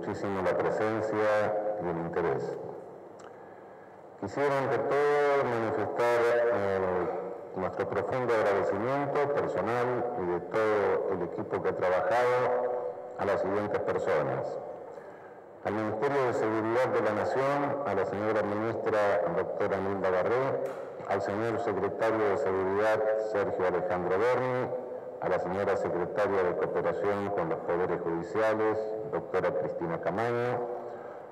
muchísimo la presencia y el interés. Quisiera ante todo manifestar nuestro profundo agradecimiento personal y de todo el equipo que ha trabajado a las siguientes personas: al Ministerio de Seguridad de la Nación, a la señora ministra doctora Nilda Barré, al señor secretario de Seguridad Sergio Alejandro Berni, a la señora secretaria de Cooperación con los Poderes Judiciales, doctora Cristina Camaño,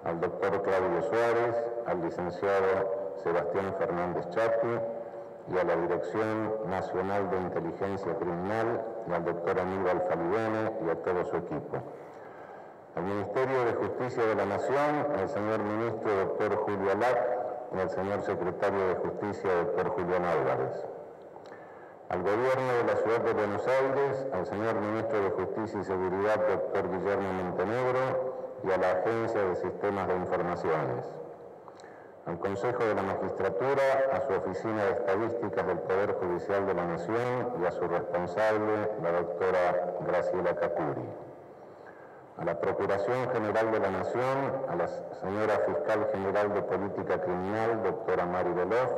al doctor Claudio Suárez, al licenciado Sebastián Fernández Chatti y a la Dirección Nacional de Inteligencia Criminal y al doctor Aníbal Falidone y a todo su equipo. Al Ministerio de Justicia de la Nación, al señor ministro doctor Julio Alac y al señor secretario de Justicia doctor Julián Álvarez. Al Gobierno de la Ciudad de Buenos Aires, al señor ministro de Justicia y Seguridad doctor Guillermo Montenegro y a la Agencia de Sistemas de Informaciones. Al Consejo de la Magistratura, a su Oficina de Estadísticas del Poder Judicial de la Nación y a su responsable, la doctora Graciela Cacuri. A la Procuración General de la Nación, a la señora Fiscal General de Política Criminal, doctora Mari Beloff,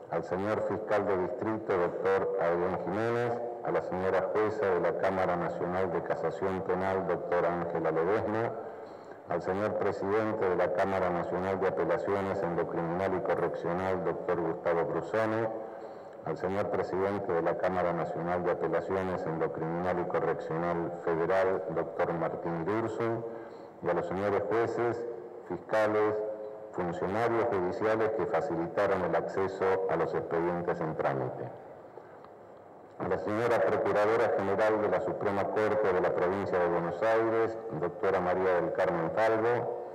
al señor Fiscal de Distrito, doctor Adrián Jiménez, a la señora Jueza de la Cámara Nacional de Casación Penal, doctora Ángela Ledesma, al señor Presidente de la Cámara Nacional de Apelaciones en lo Criminal y Correccional, doctor Gustavo Brusone, al señor Presidente de la Cámara Nacional de Apelaciones en lo Criminal y Correccional Federal, doctor Martín Durso, y a los señores jueces, fiscales, funcionarios judiciales que facilitaron el acceso a los expedientes en trámite. A la señora Procuradora General de la Suprema Corte de la Provincia de Buenos Aires, doctora María del Carmen Falvo,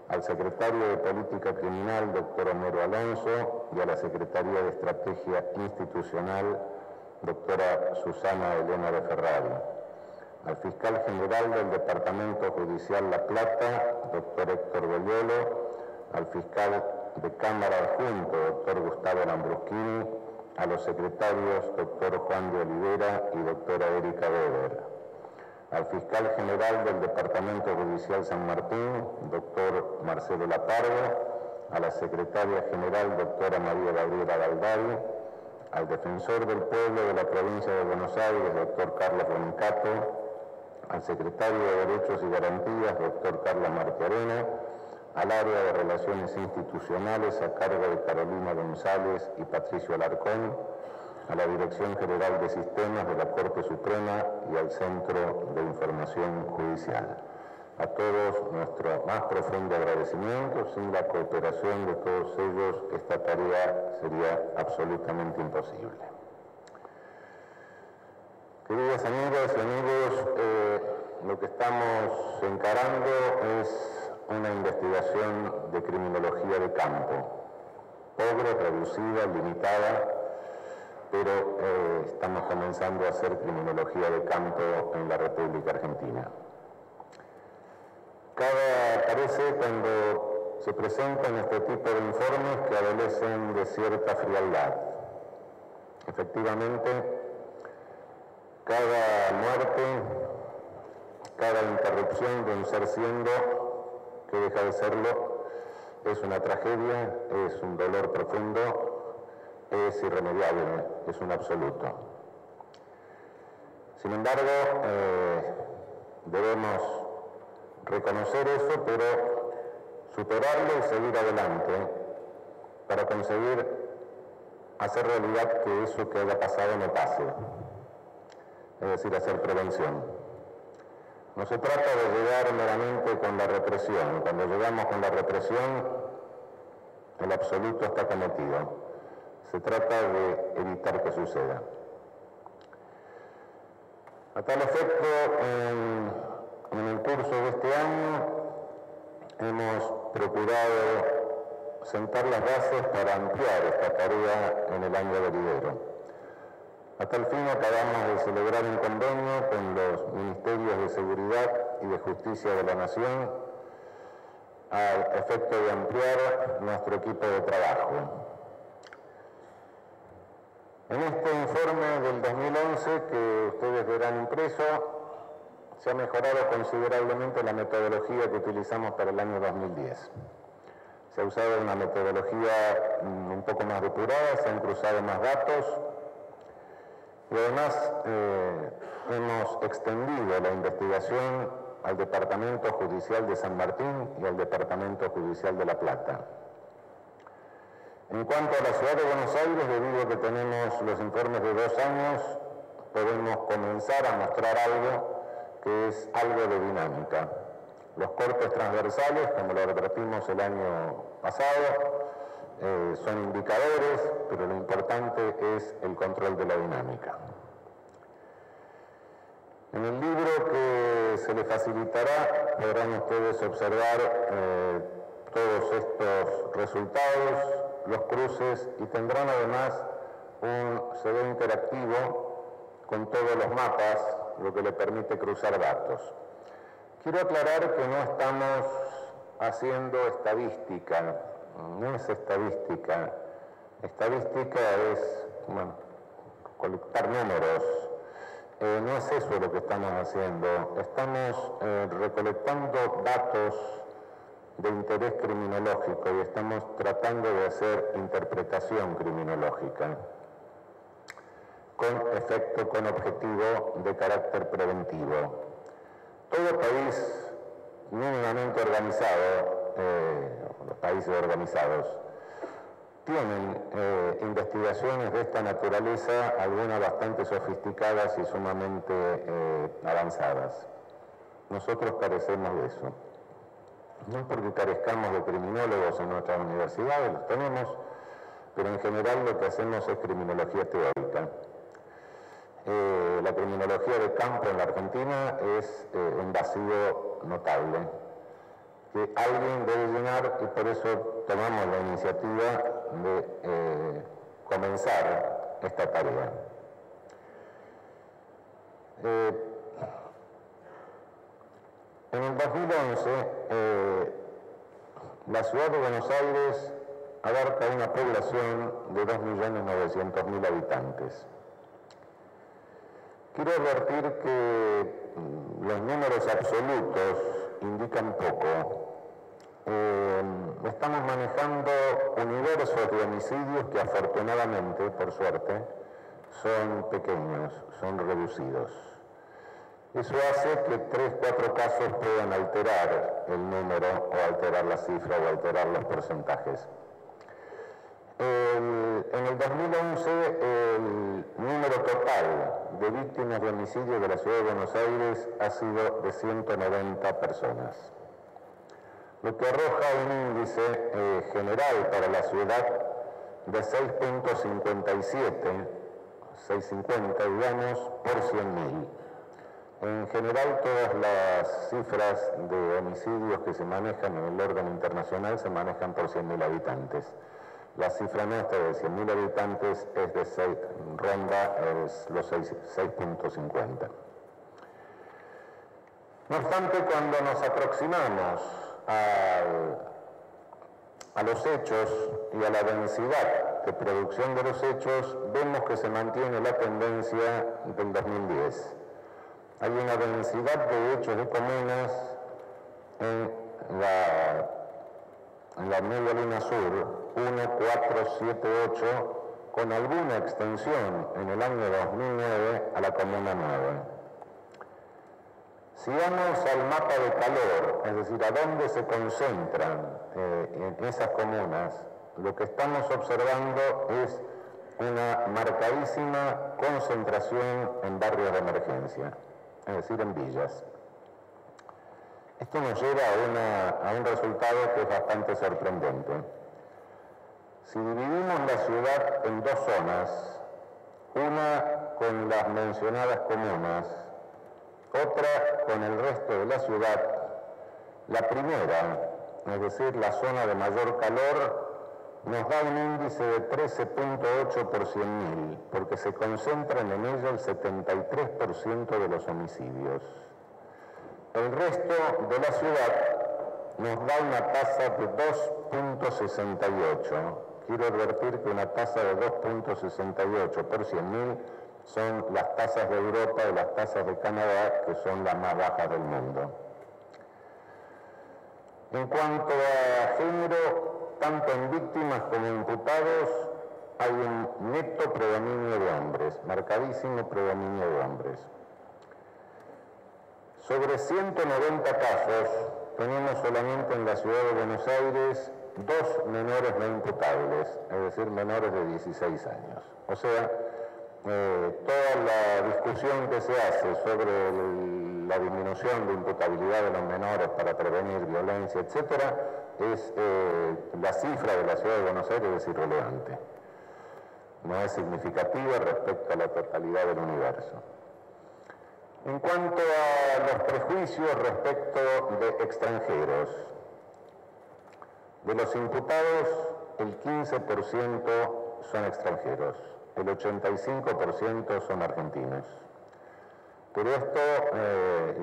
al secretario de Política Criminal, doctor Homero Alonso, y a la Secretaría de Estrategia Institucional, doctora Susana Elena de Ferrari. Al fiscal general del Departamento Judicial La Plata, doctor Héctor Belliolo, al fiscal de Cámara adjunto, doctor Gustavo Lambruschini, a los secretarios, doctor Juan de Olivera y doctora Erika Weber. Al fiscal general del Departamento Judicial San Martín, doctor Marcelo Lapardo, a la secretaria general, doctora María Gabriela Galdavi, al defensor del pueblo de la provincia de Buenos Aires, doctor Carlos Bonicato, al secretario de Derechos y Garantías, doctor Carlos Martiarena, al área de Relaciones Institucionales a cargo de Carolina González y Patricio Alarcón, a la Dirección General de Sistemas de la Corte Suprema y al Centro de Información Judicial. A todos nuestro más profundo agradecimiento. Sin la cooperación de todos ellos, esta tarea sería absolutamente imposible. Queridas amigas y amigos, lo que estamos encarando es una investigación de criminología de campo, pobre, reducida, limitada, pero estamos comenzando a hacer criminología de campo en la República Argentina. Parece cuando se presentan este tipo de informes que adolecen de cierta frialdad. Efectivamente, cada muerte, cada interrupción de un ser siendo que deja de serlo es una tragedia, es un dolor profundo, es irremediable, es un absoluto. Sin embargo, debemos reconocer eso, pero superarlo y seguir adelante para conseguir hacer realidad que eso que haya pasado no pase, es decir, hacer prevención. No se trata de llegar meramente con la represión. Cuando llegamos con la represión, el absoluto está cometido. Se trata de evitar que suceda. A tal efecto, en el curso de este año hemos procurado sentar las bases para ampliar esta tarea en el año venidero. A tal fin acabamos de celebrar un convenio con los Ministerios de Seguridad y de Justicia de la Nación al efecto de ampliar nuestro equipo de trabajo. En este informe del 2011 que ustedes verán impreso, se ha mejorado considerablemente la metodología que utilizamos para el año 2010. Se ha usado una metodología un poco más depurada, se han cruzado más datos y además hemos extendido la investigación al Departamento Judicial de San Martín y al Departamento Judicial de La Plata. En cuanto a la Ciudad de Buenos Aires, debido a que tenemos los informes de 2 años, podemos comenzar a mostrar algo que es algo de dinámica. Los cortes transversales, como lo advertimos el año pasado, son indicadores, pero lo importante es el control de la dinámica. En el libro que se les facilitará podrán ustedes observar todos estos resultados, los cruces, y tendrán además un CD interactivo con todos los mapas, lo que le permite cruzar datos. Quiero aclarar que no estamos haciendo estadística, no es estadística. Estadística es, bueno, colectar números. No es eso lo que estamos haciendo. Estamos recolectando datos de interés criminológico y estamos tratando de hacer interpretación criminológica con efecto, con objetivo de carácter preventivo. Todo país mínimamente organizado, los países organizados, tienen investigaciones de esta naturaleza, algunas bastante sofisticadas y sumamente avanzadas. Nosotros carecemos de eso. No porque carezcamos de criminólogos en nuestras universidades, los tenemos, pero en general lo que hacemos es criminología teórica. La criminología de campo en la Argentina es un vacío notable que alguien debe llenar, y por eso tomamos la iniciativa de comenzar esta tarea. En el 2011, la ciudad de Buenos Aires abarca una población de 2.900.000 habitantes. Quiero advertir que los números absolutos indican poco. Estamos manejando universos de homicidios que afortunadamente, por suerte, son pequeños, son reducidos. Eso hace que 3 o 4 casos puedan alterar el número o alterar la cifra o alterar los porcentajes. En el 2011 el número total de víctimas de homicidio de la Ciudad de Buenos Aires ha sido de 190 personas, lo que arroja un índice general para la ciudad de 6.57, 650 digamos, por 100.000. En general todas las cifras de homicidios que se manejan en el orden internacional se manejan por 100.000 habitantes. La cifra nuestra de 100.000 habitantes es de ronda los 6.50. No obstante, cuando nos aproximamos a los hechos y a la densidad de producción de los hechos, vemos que se mantiene la tendencia del 2010. Hay una densidad de hechos de comunas en la media luna sur, 1, 4, 7, 8, con alguna extensión en el año 2009 a la comuna 9. Si vamos al mapa de calor, es decir, a dónde se concentran en esas comunas, lo que estamos observando es una marcadísima concentración en barrios de emergencia, es decir, en villas. Esto nos lleva a un resultado que es bastante sorprendente. Si dividimos la ciudad en 2 zonas, una con las mencionadas comunas, otra con el resto de la ciudad, la primera, es decir, la zona de mayor calor, nos da un índice de 13.8 por 100.000, porque se concentran en ella el 73% de los homicidios. El resto de la ciudad nos da una tasa de 2.68. Quiero advertir que una tasa de 2.68 por 100.000 son las tasas de Europa y las tasas de Canadá, que son las más bajas del mundo. En cuanto a género, tanto en víctimas como en imputados, hay un neto predominio de hombres, marcadísimo predominio de hombres. Sobre 190 casos, tenemos solamente en la ciudad de Buenos Aires 2 menores no imputables, es decir, menores de 16 años. O sea, toda la discusión que se hace sobre la disminución de imputabilidad de los menores para prevenir violencia, etcétera, la cifra de la ciudad de Buenos Aires es irrelevante. No es significativa respecto a la totalidad del universo. En cuanto a los prejuicios respecto de extranjeros, de los imputados, el 15% son extranjeros, el 85% son argentinos. Pero esto,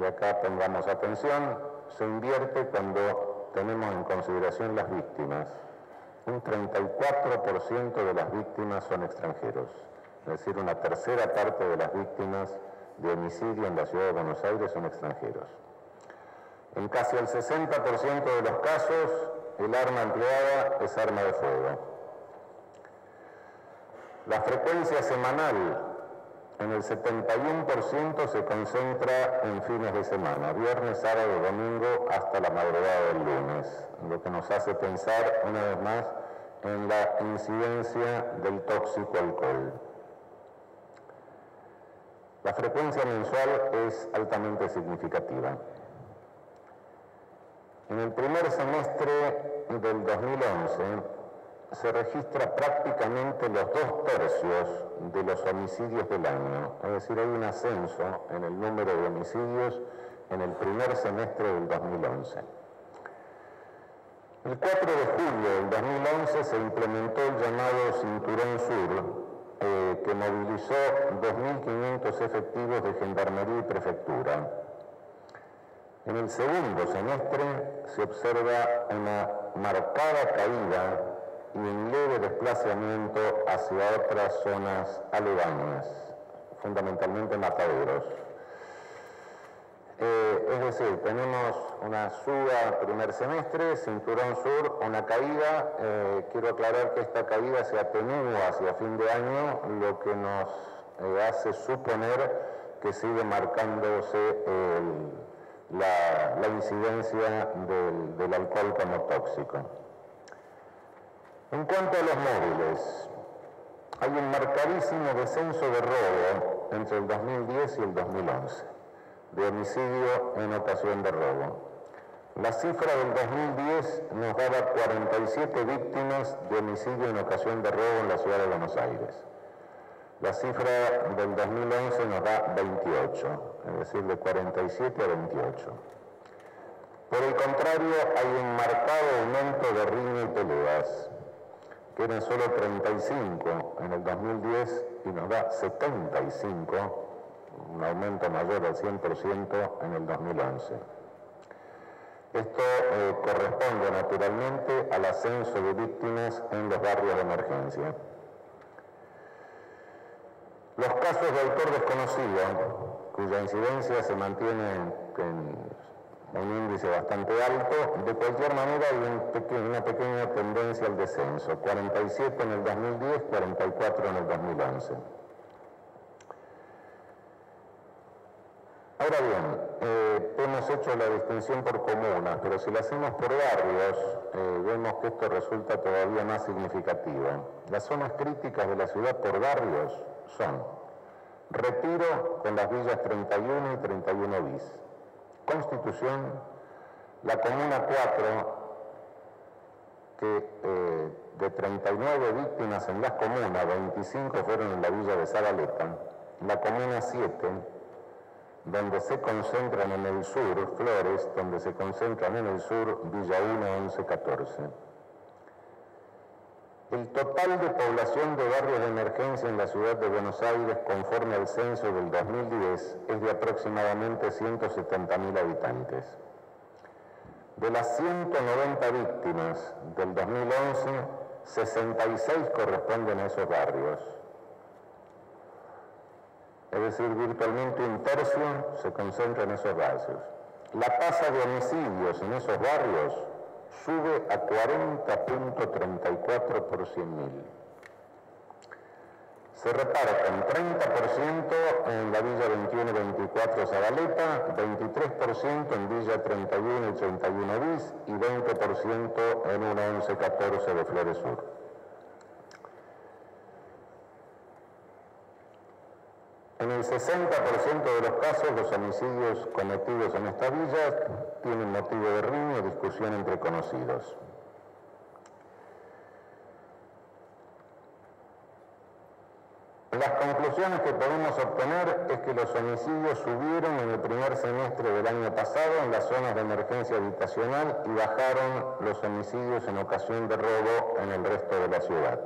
y acá pongamos atención, se invierte cuando tenemos en consideración las víctimas. Un 34% de las víctimas son extranjeros, es decir, una tercera parte de las víctimas de homicidio en la ciudad de Buenos Aires son extranjeros. En casi el 60% de los casos, el arma empleada es arma de fuego. La frecuencia semanal en el 71% se concentra en fines de semana, viernes, sábado, domingo, hasta la madrugada del lunes, lo que nos hace pensar una vez más en la incidencia del tóxico alcohol. La frecuencia mensual es altamente significativa. En el primer semestre del 2011 se registra prácticamente los 2/3 de los homicidios del año, es decir, hay un ascenso en el número de homicidios en el primer semestre del 2011. El 4 de julio del 2011 se implementó el llamado Cinturón Sur, que movilizó 2.500 efectivos de Gendarmería y Prefectura. En el segundo semestre se observa una marcada caída y un leve desplazamiento hacia otras zonas aledañas, fundamentalmente Mataderos. Es decir, tenemos una suba primer semestre, Cinturón Sur, una caída. Quiero aclarar que esta caída se atenúa hacia fin de año, lo que nos hace suponer que sigue marcándose la incidencia del alcohol como tóxico. En cuanto a los móviles, hay un marcadísimo descenso de robo entre el 2010 y el 2011, de homicidio en ocasión de robo. La cifra del 2010 nos daba 47 víctimas de homicidio en ocasión de robo en la ciudad de Buenos Aires. La cifra del 2011 nos da 28, es decir, de 47 a 28. Por el contrario, hay un marcado aumento de riña y peleas, que eran solo 35 en el 2010 y nos da 75, un aumento mayor al 100% en el 2011. Esto corresponde naturalmente al ascenso de víctimas en los barrios de emergencia. Los casos de autor desconocido, cuya incidencia se mantiene en un índice bastante alto, de cualquier manera hay una pequeña tendencia al descenso, 47 en el 2010, 44 en el 2011. Ahora bien, hemos hecho la distinción por comunas, pero si la hacemos por barrios, vemos que esto resulta todavía más significativo. Las zonas críticas de la ciudad por barrios son Retiro con las villas 31 y 31 bis, Constitución, la Comuna 4, que de 39 víctimas en las comunas, 25 fueron en la villa de Zabaleta, la Comuna 7, donde se concentran en el sur, Flores, donde se concentran en el sur, Villa 1, 11, 14. El total de población de barrios de emergencia en la ciudad de Buenos Aires, conforme al censo del 2010, es de aproximadamente 170.000 habitantes. De las 190 víctimas del 2011, 66 corresponden a esos barrios. es decir, virtualmente un tercio se concentra en esos barrios. La tasa de homicidios en esos barrios sube a 40.34 por 100.000. Se reparten 30% en la Villa 21 y 24 Zabaleta, 23% en Villa 31 y 31 Bis y 20% en 1114 de Flores Sur. En el 60% de los casos, los homicidios cometidos en estas villas tienen motivo de riña o discusión entre conocidos. Las conclusiones que podemos obtener es que los homicidios subieron en el primer semestre del año pasado en las zonas de emergencia habitacional y bajaron los homicidios en ocasión de robo en el resto de la ciudad.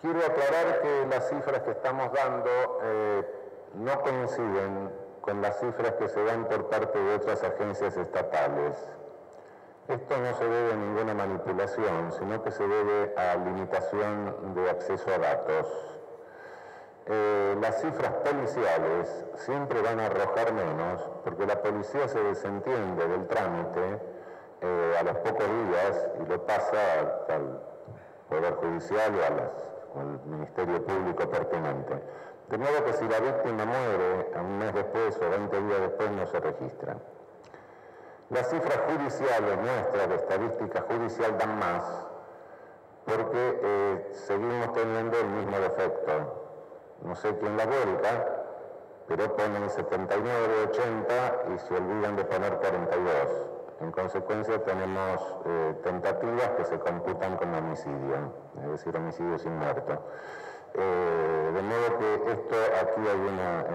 Quiero aclarar que las cifras que estamos dando no coinciden con las cifras que se dan por parte de otras agencias estatales. Esto no se debe a ninguna manipulación, sino que se debe a limitación de acceso a datos. Las cifras policiales siempre van a arrojar menos, porque la policía se desentiende del trámite a los pocos días y lo pasa al Poder Judicial o al Ministerio Público pertinente. De modo que si la víctima muere un mes después o 20 días después no se registran. Las cifras judiciales nuestras, de estadística judicial, dan más, porque seguimos teniendo el mismo defecto. No sé quién la vuelca, pero ponen 79, 80 y se olvidan de poner 42. En consecuencia tenemos tentativas que se computan como homicidio, es decir, homicidio sin muerto. De modo que esto aquí hay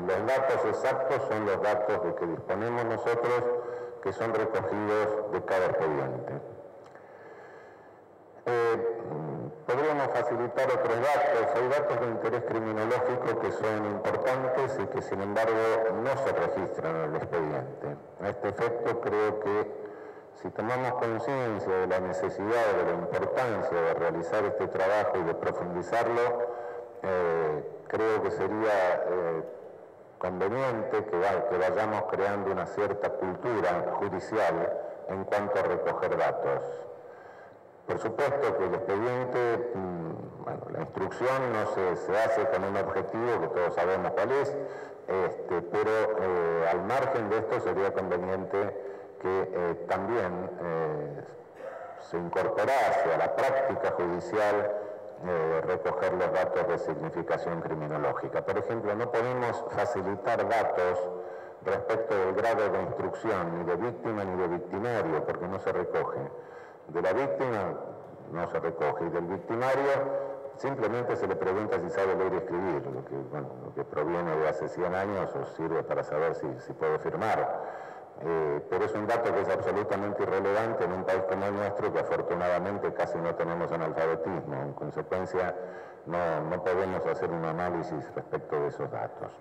los datos exactos son los datos de que disponemos nosotros, que son recogidos de cada expediente. Podríamos facilitar otros datos. Hay datos de interés criminológico que son importantes y que sin embargo no se registran en el expediente. A este efecto creo que si tomamos conciencia de la necesidad, de la importancia de realizar este trabajo y de profundizarlo, creo que sería conveniente que vayamos creando una cierta cultura judicial en cuanto a recoger datos. Por supuesto que el expediente, la instrucción no se hace con un objetivo que todos sabemos cuál es, pero al margen de esto sería conveniente que también se incorporase a la práctica judicial recoger los datos de significación criminológica. Por ejemplo, no podemos facilitar datos respecto del grado de instrucción ni de víctima ni de victimario, porque no se recoge. De la víctima no se recoge, y del victimario simplemente se le pregunta si sabe leer y escribir, lo que proviene de hace 100 años o sirve para saber si puede firmar. Pero es un dato que es absolutamente irrelevante en un país como el nuestro, que afortunadamente casi no tenemos analfabetismo. En consecuencia, no podemos hacer un análisis respecto de esos datos.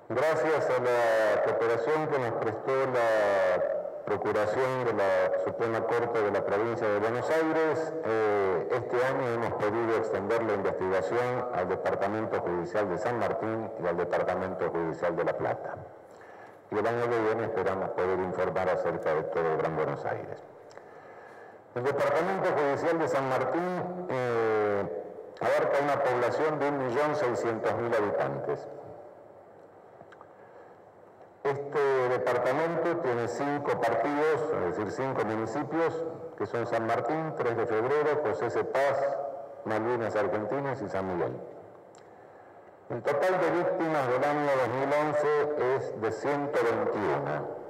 Gracias a la cooperación que nos prestó la Procuración de la Suprema Corte de la Provincia de Buenos Aires, este año hemos podido extender la investigación al Departamento Judicial de San Martín y al Departamento Judicial de La Plata. Y el año que viene esperamos poder informar acerca de todo el Gran Buenos Aires. El Departamento Judicial de San Martín abarca una población de 1.600.000 habitantes. Este departamento tiene 5 partidos, es decir, 5 municipios, que son San Martín, 3 de Febrero, José C. Paz, Malvinas Argentinas y San Miguel. El total de víctimas del año 2011 es de 121.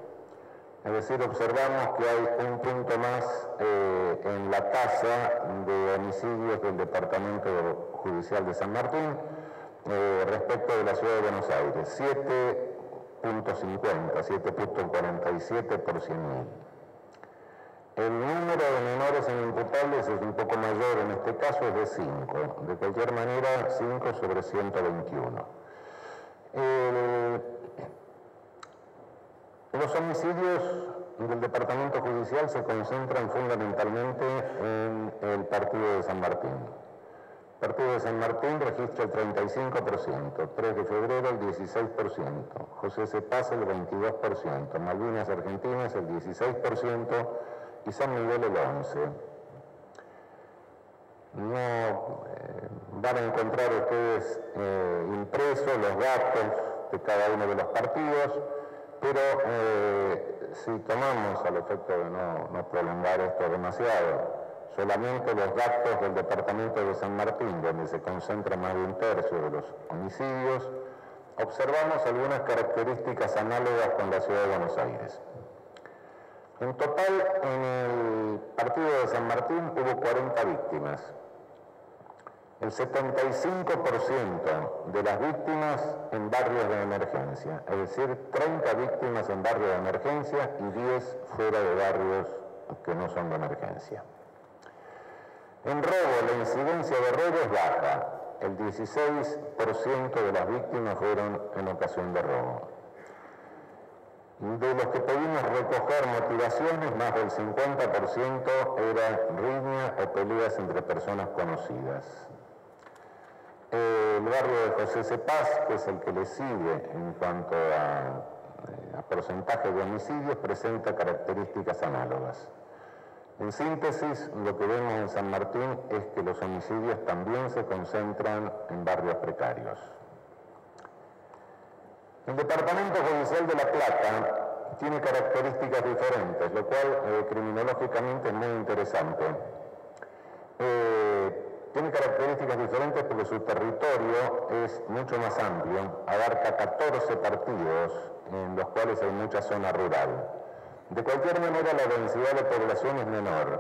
Es decir, observamos que hay un punto más en la tasa de homicidios del Departamento Judicial de San Martín respecto de la Ciudad de Buenos Aires, 7.47 por 100.000. El número de menores en imputables es un poco mayor, en este caso es de 5. De cualquier manera, 5 sobre 121. Los homicidios del Departamento Judicial se concentran fundamentalmente en el partido de San Martín. Partido de San Martín registra el 35%, 3 de febrero el 16%, José C. Paz el 22%, Malvinas Argentinas el 16% y San Miguel el 11%. No van a encontrar ustedes impresos los datos de cada uno de los partidos, pero si tomamos, al efecto de no prolongar esto demasiado, solamente los datos del departamento de San Martín, donde se concentra más de un tercio de los homicidios, observamos algunas características análogas con la ciudad de Buenos Aires. En total, en el partido de San Martín hubo 40 víctimas. El 75% de las víctimas en barrios de emergencia, es decir, 30 víctimas en barrios de emergencia y 10 fuera de barrios que no son de emergencia. En robo, la incidencia de robo es baja. El 16% de las víctimas fueron en ocasión de robo. De los que pudimos recoger motivaciones, más del 50% era riña o peleas entre personas conocidas. El barrio de José C. Paz, que es el que le sigue en cuanto a porcentaje de homicidios, presenta características análogas. En síntesis, lo que vemos en San Martín es que los homicidios también se concentran en barrios precarios. El Departamento Judicial de La Plata tiene características diferentes, lo cual criminológicamente es muy interesante. Tiene características diferentes porque su territorio es mucho más amplio, abarca 14 partidos, en los cuales hay mucha zona rural. De cualquier manera, la densidad de población es menor.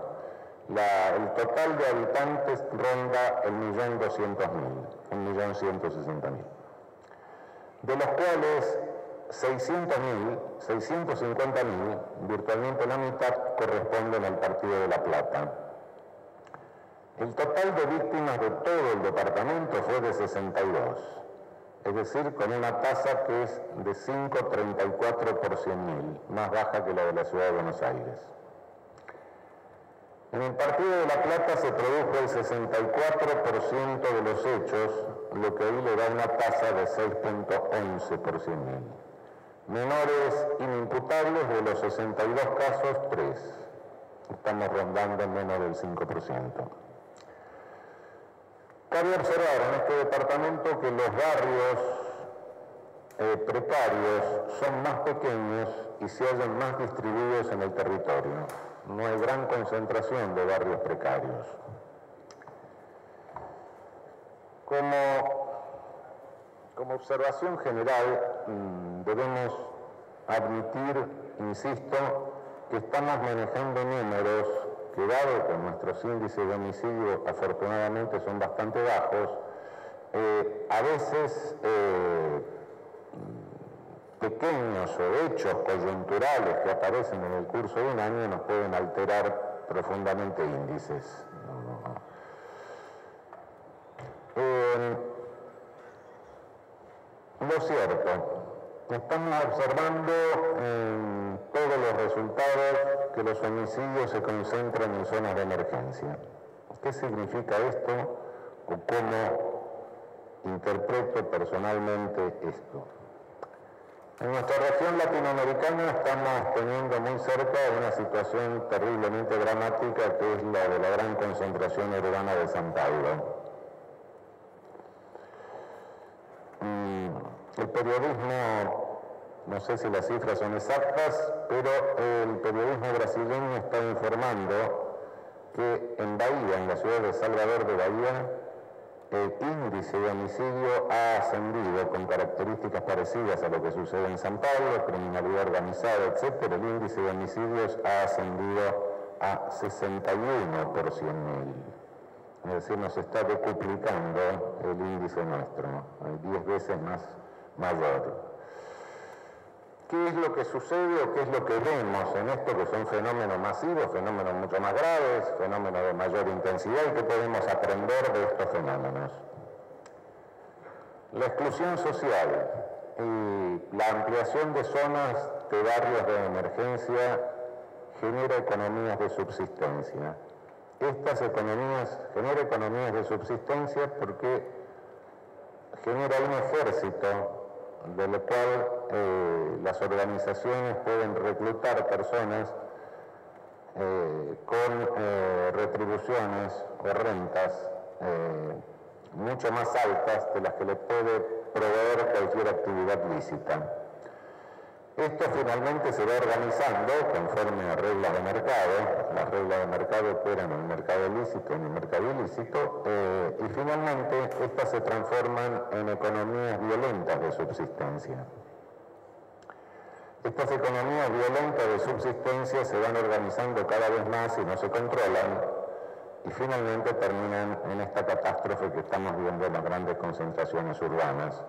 El total de habitantes ronda el 1.200.000, 1.160.000. De los cuales 600.000, 650.000, virtualmente la mitad, corresponden al Partido de La Plata. El total de víctimas de todo el departamento fue de 62. Es decir, con una tasa que es de 5,34 por 100.000, más baja que la de la Ciudad de Buenos Aires. En el Partido de La Plata se produjo el 64% de los hechos, lo que ahí le da una tasa de 6,11 por 100.000. Menores inimputables, de los 62 casos, 3. Estamos rondando en menos del 5%. Cabe observar en este departamento que los barrios precarios son más pequeños y se hallan más distribuidos en el territorio. No hay gran concentración de barrios precarios. Como observación general, debemos admitir, insisto, que estamos manejando números que, dado que nuestros índices de homicidio afortunadamente son bastante bajos, a veces pequeños o hechos coyunturales que aparecen en el curso de un año nos pueden alterar profundamente índices. Lo cierto, estamos observando en todos los resultados que los homicidios se concentran en zonas de emergencia. ¿Qué significa esto o cómo interpreto personalmente esto? En nuestra región latinoamericana estamos teniendo muy cerca una situación terriblemente dramática, que es la de la gran concentración urbana de San Paulo. El periodismo, no sé si las cifras son exactas, pero el periodismo brasileño está informando que en Bahía, en la ciudad de Salvador de Bahía, el índice de homicidio ha ascendido con características parecidas a lo que sucede en San Pablo, criminalidad organizada, etc. El índice de homicidios ha ascendido a 61 por 100.000. Es decir, nos está decuplicando el índice nuestro, 10 veces más mayor. ¿Qué es lo que sucede o qué es lo que vemos en esto, que son fenómenos masivos, fenómenos mucho más graves, fenómenos de mayor intensidad, y qué podemos aprender de estos fenómenos? La exclusión social y la ampliación de zonas de barrios de emergencia genera economías de subsistencia. estas economías, genera economías de subsistencia porque genera un ejército de lo cual las organizaciones pueden reclutar personas con retribuciones o rentas mucho más altas de las que le puede proveer cualquier actividad lícita. Esto finalmente se va organizando conforme a reglas de mercado. Las reglas de mercado operan en el mercado lícito y en el mercado ilícito, y finalmente estas se transforman en economías violentas de subsistencia. Estas economías violentas de subsistencia se van organizando cada vez más y no se controlan, y finalmente terminan en esta catástrofe que estamos viendo en las grandes concentraciones urbanas,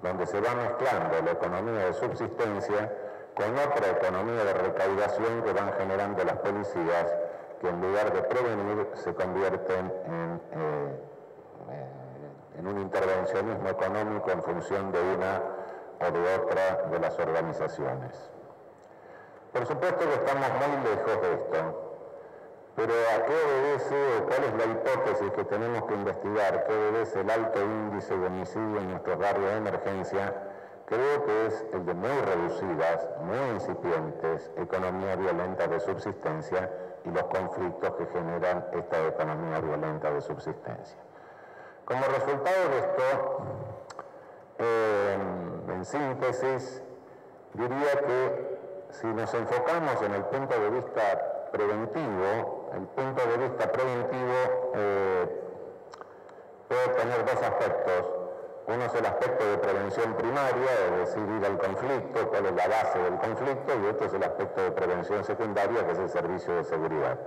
donde se va mezclando la economía de subsistencia con otra economía de recaudación que van generando las policías, que en lugar de prevenir se convierten en un intervencionismo económico en función de una o de otra de las organizaciones. Por supuesto que estamos muy lejos de esto, pero ¿a qué obedece o cuál es la hipótesis que tenemos que investigar? ¿Qué obedece el alto índice de homicidio en nuestros barrios de emergencia? Creo que es el de muy reducidas, muy incipientes economías violentas de subsistencia y los conflictos que generan esta economía violenta de subsistencia. Como resultado de esto, en síntesis, diría que si nos enfocamos en el punto de vista preventivo, el punto de vista preventivo puede tener dos aspectos. Uno es el aspecto de prevención primaria, es decir, ir al conflicto, cuál es la base del conflicto, y otro es el aspecto de prevención secundaria, que es el servicio de seguridad.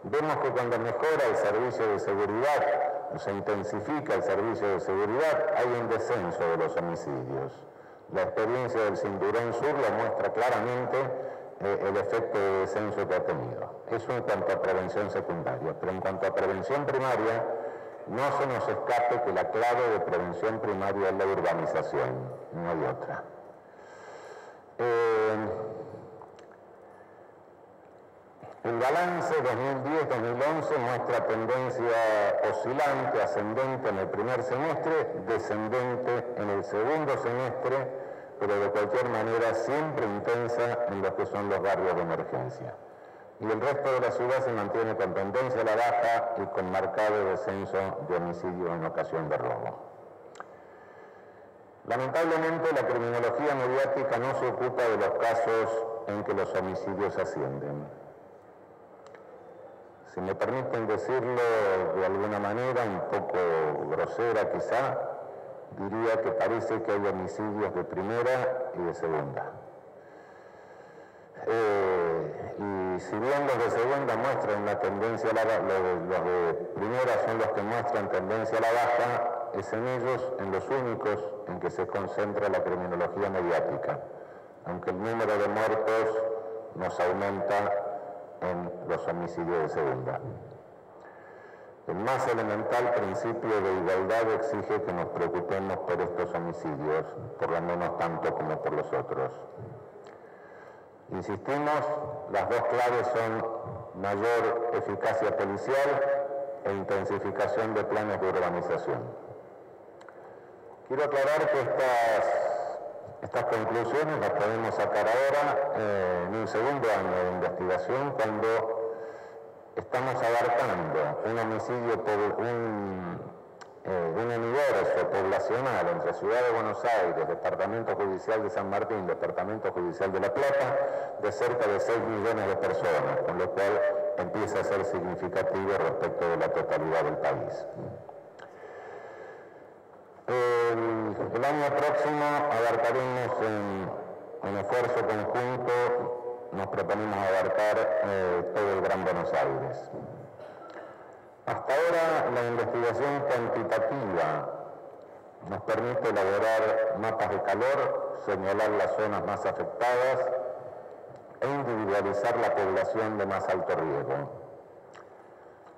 Vemos que cuando mejora el servicio de seguridad, o se intensifica el servicio de seguridad, hay un descenso de los homicidios. La experiencia del Cinturón Sur lo muestra claramente, el efecto de descenso que ha tenido. Eso en cuanto a prevención secundaria, pero en cuanto a prevención primaria, no se nos escape que la clave de prevención primaria es la urbanización, no hay otra. El balance 2010-2011 muestra tendencia oscilante, ascendente en el primer semestre, descendente en el segundo semestre, pero de cualquier manera siempre intensa en lo que son los barrios de emergencia. Y el resto de la ciudad se mantiene con tendencia a la baja y con marcado descenso de homicidios en ocasión de robo. Lamentablemente la criminología mediática no se ocupa de los casos en que los homicidios ascienden. Si me permiten decirlo de alguna manera, un poco grosera quizá, diría que parece que hay homicidios de primera y de segunda. Y si bien los de segunda muestran una tendencia a la baja, los de primera son los que muestran tendencia a la baja, es en ellos en los únicos en que se concentra la criminología mediática, aunque el número de muertos nos aumenta en los homicidios de segunda. El más elemental principio de igualdad exige que nos preocupemos por estos homicidios, por lo menos tanto como por los otros. Insistimos, las dos claves son mayor eficacia policial e intensificación de planes de urbanización. Quiero aclarar que estas conclusiones las podemos sacar ahora en un segundo año de investigación, cuando estamos abarcando un homicidio, un universo poblacional entre Ciudad de Buenos Aires, Departamento Judicial de San Martín, Departamento Judicial de La Plata, de cerca de 6 millones de personas, con lo cual empieza a ser significativo respecto de la totalidad del país. El año próximo abarcaremos en esfuerzo conjunto, nos proponemos abarcar todo el Gran Buenos Aires. Hasta ahora la investigación cuantitativa nos permite elaborar mapas de calor, señalar las zonas más afectadas e individualizar la población de más alto riesgo.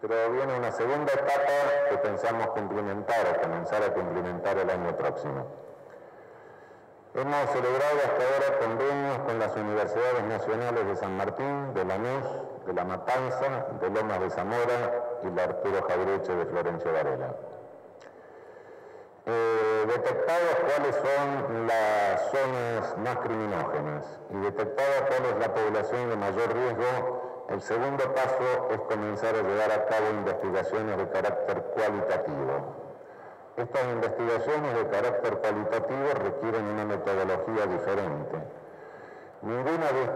Pero viene una segunda etapa que pensamos cumplimentar o comenzar a cumplimentar el año próximo. Hemos celebrado hasta ahora convenios con las universidades nacionales de San Martín, de Lanús, de La Matanza, de Lomas de Zamora y la Arturo Jaureche de Florencio Varela. Detectados cuáles son las zonas más criminógenas y detectada cuál es la población de mayor riesgo, el segundo paso es comenzar a llevar a cabo investigaciones de carácter cualitativo. Estas investigaciones de carácter cualitativo requieren una metodología diferente. Ninguna de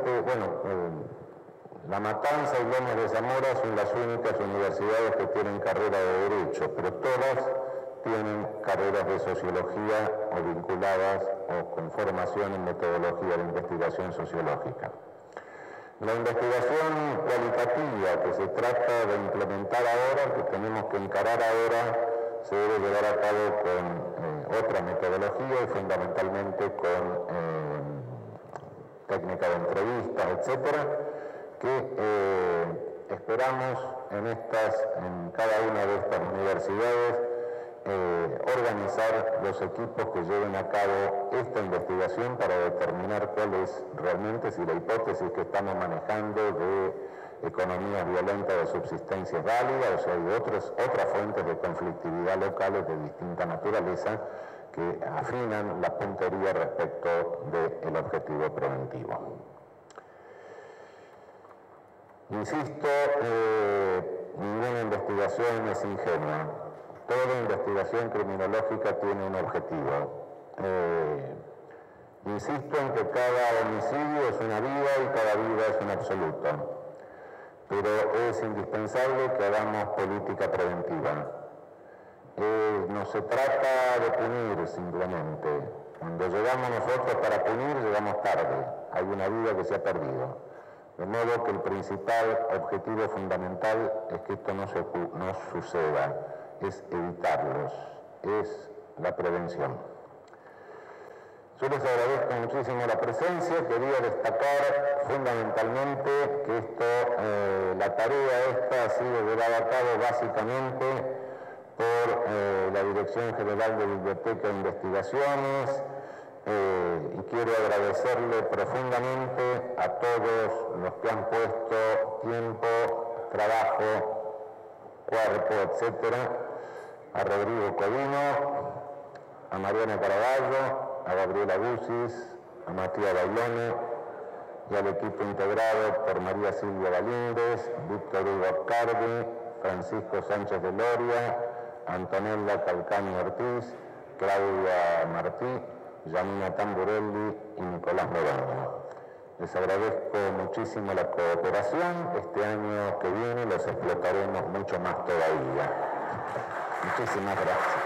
La Matanza y Lomas de Zamora son las únicas universidades que tienen carrera de Derecho, pero todas tienen carreras de Sociología o vinculadas o con formación en metodología de investigación sociológica. La investigación cualitativa que se trata de implementar ahora, que tenemos que encarar ahora, se debe llevar a cabo con otra metodología y fundamentalmente con técnica de entrevistas, etcétera, que esperamos en cada una de estas universidades organizar los equipos que lleven a cabo esta investigación para determinar cuál es realmente, si la hipótesis que estamos manejando de economías violentas de subsistencia es válida, o si hay otras fuentes de conflictividad locales de distinta naturaleza que afinan la puntería respecto del objetivo preventivo. Insisto, ninguna investigación es ingenua. Toda investigación criminológica tiene un objetivo. Insisto en que cada homicidio es una vida y cada vida es un absoluto. Pero es indispensable que hagamos política preventiva. No se trata de punir simplemente. Cuando llegamos nosotros para punir, llegamos tarde. Hay una vida que se ha perdido. De modo que el principal objetivo fundamental es que esto no suceda, es evitarlos, es la prevención. Yo les agradezco muchísimo la presencia. Quería destacar fundamentalmente que la tarea esta ha sido llevada a cabo básicamente por la Dirección General de Biblioteca e Investigaciones, y quiero agradecerle profundamente a todos los que han puesto tiempo, trabajo, cuerpo, etcétera, a Rodrigo Codino, a Mariana Caraballo, a Gabriela Busis, a Matías Bailone y al equipo integrado por María Silvia Galíndez, Víctor Hugo Ascardi, Francisco Sánchez de Loria, Antonella Calcani Ortiz, Claudia Martí, Janina Tamburelli y Nicolás Moreno. Les agradezco muchísimo la cooperación. Este año que viene los explotaremos mucho más todavía. Muchísimas gracias.